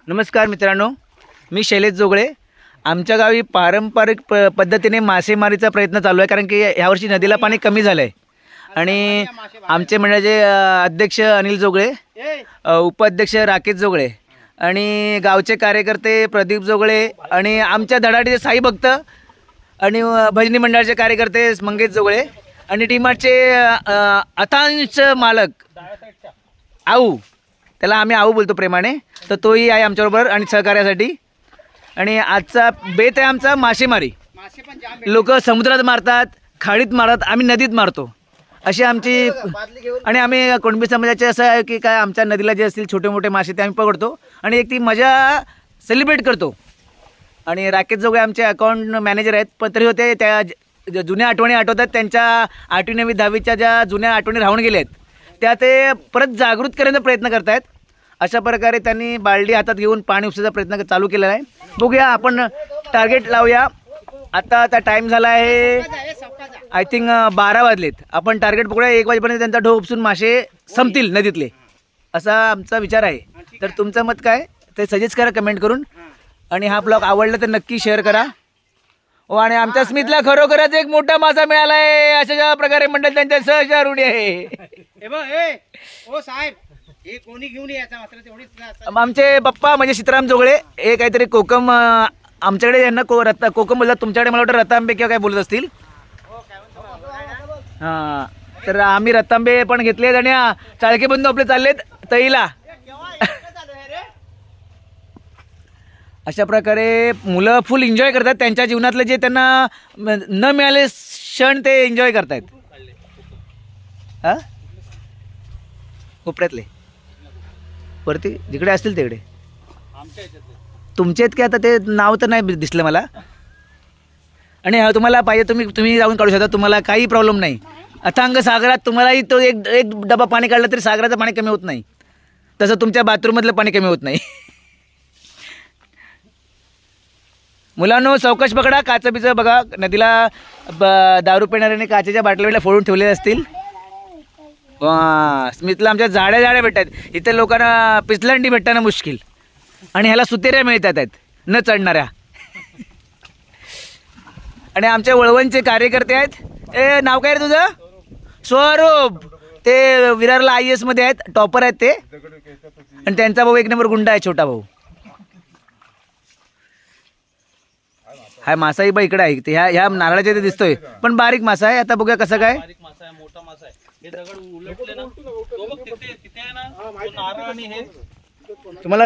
नमस्कार मित्रांनो, मी शैलेश जोगळे. आमच्या गावी पारंपरिक पद्धतीने मासेमारीचा प्रयत्न चालू आहे, कारण की ह्यावर्षी नदीला पाणी कमी झालं आहे. आणि आमचे मंडळाचे अध्यक्ष अनिल जोगळे, उपाध्यक्ष राकेश जोगळे आणि गावचे कार्यकर्ते प्रदीप जोगळे आणि आमच्या धडाडीचे साई भक्त आणि भजनी मंडळाचे कार्यकर्ते मंगेश जोगळे आणि टीमाचे अथांश मालक आऊ, त्याला आम्ही आऊ बोलतो प्रेमाने, तर तोही आहे आमच्याबरोबर आणि सहकार्यासाठी. आणि आजचा बेत आहे आमचा मासेमारी. लोक समुद्रात मारतात, खाडीत मारतात, आम्ही नदीत मारतो, अशी आमची. आणि आम्ही कुणबी समाजाचे असं आहे की काय, आमच्या नदीला जे असतील छोटे मोठे मासे ते आम्ही पकडतो आणि एक ती मजा सेलिब्रेट करतो. आणि राकेश जोगळे आमचे अकाउंट मॅनेजर आहेत, पण तरी होते त्या जुन्या आठवणी आठवतात. त्यांच्या 8वी 9वी 10वीच्या ज्या जुन्या आठवणी राहून गेल्या आहेत त्या ते परत जागृत करण्याचा प्रयत्न करत आहेत. अशा प्रकारे त्यांनी बालडी हातात घेऊन पाणी उपसायचा प्रयत्न चालू केलेला आहे. बघूया, आपण टार्गेट लावूया. आता टाईम झाला आहे, आय थिंक 12 वाजलेत. आपण टार्गेट बघूया, 1 वाजेपर्यंत त्यांचा ढो उपसून मासे संपतील नदीतले, असा आमचा विचार आहे. तर तुमचं मत काय ते सजेस्ट करा कमेंट करून. आणि हा ब्लॉग आवडला तर नक्की शेअर करा. हो, आणि आमच्या स्मितला खरोखरच एक मोठा मासा मिळाला आहे, अशा प्रकारे मंडळ त्यांच्या सहशा रूढी आहे. आमचे पप्पा म्हणजे सीताराम जोगळे हे काहीतरी कोकम, आमच्याकडे यांना कोकम बोलतात, तुमच्याकडे मला वाटतं रतांबे किंवा काय बोलत असतील. हां, तर आम्ही रतांबे पण घेतलेत आणि चाळके बंधू आपले चाललेत तईला. अशा प्रकारे मुलं फुल एन्जॉय करतात. त्यांच्या जीवनातले जे त्यांना न मिळाले क्षण ते एन्जॉय करतायत. हां, कोपऱ्यातले वरती जिकडे असतील तिकडे तुमचे आहेत की आता ते नाव तर नाही दिसलं मला. आणि तुम्हाला पाहिजे तुम्ही जाऊन काढू शकता, तुम्हाला काही प्रॉब्लेम नाही. अथांग सागरात तुम्हालाही तो एक डबा पाणी काढलं तरी सागराचं पाणी कमी होत नाही, तसं तुमच्या बाथरूममधलं पाणी कमी होत नाही. मुलांनो, चौकश पकडा, काचं बिचं बघा. नदीला दारू पिणाऱ्याने काचेच्या बाटल्या फोडून ठेवलेल्या असतील. स्मितला आमच्या जाड्या भेटतात. इथे लोकांना पिसलंडी भेटताना मुश्किल, आणि ह्याला सुतेऱ्या मिळतात आहेत न चढणाऱ्या. आणि आमच्या वळवणचे कार्यकर्ते आहेत. ए, नाव काय रे तुझं? स्वरूप. ते विरारला IAS मध्ये आहेत, टॉपर आहेत ते. आणि त्यांचा भाऊ 1 नंबर गुंडा आहे, छोटा भाऊ. हा मासाही बा इकडे आहे, ह्या नारळाच्या इथे दिसतोय, पण बारीक मासा आहे. आता बघूया कसं काय. मोठा मासा आहे. हे दगड उलटले ना, तो बघ तिथे आहे ना, तो नारळ आणि हे तुम्हाला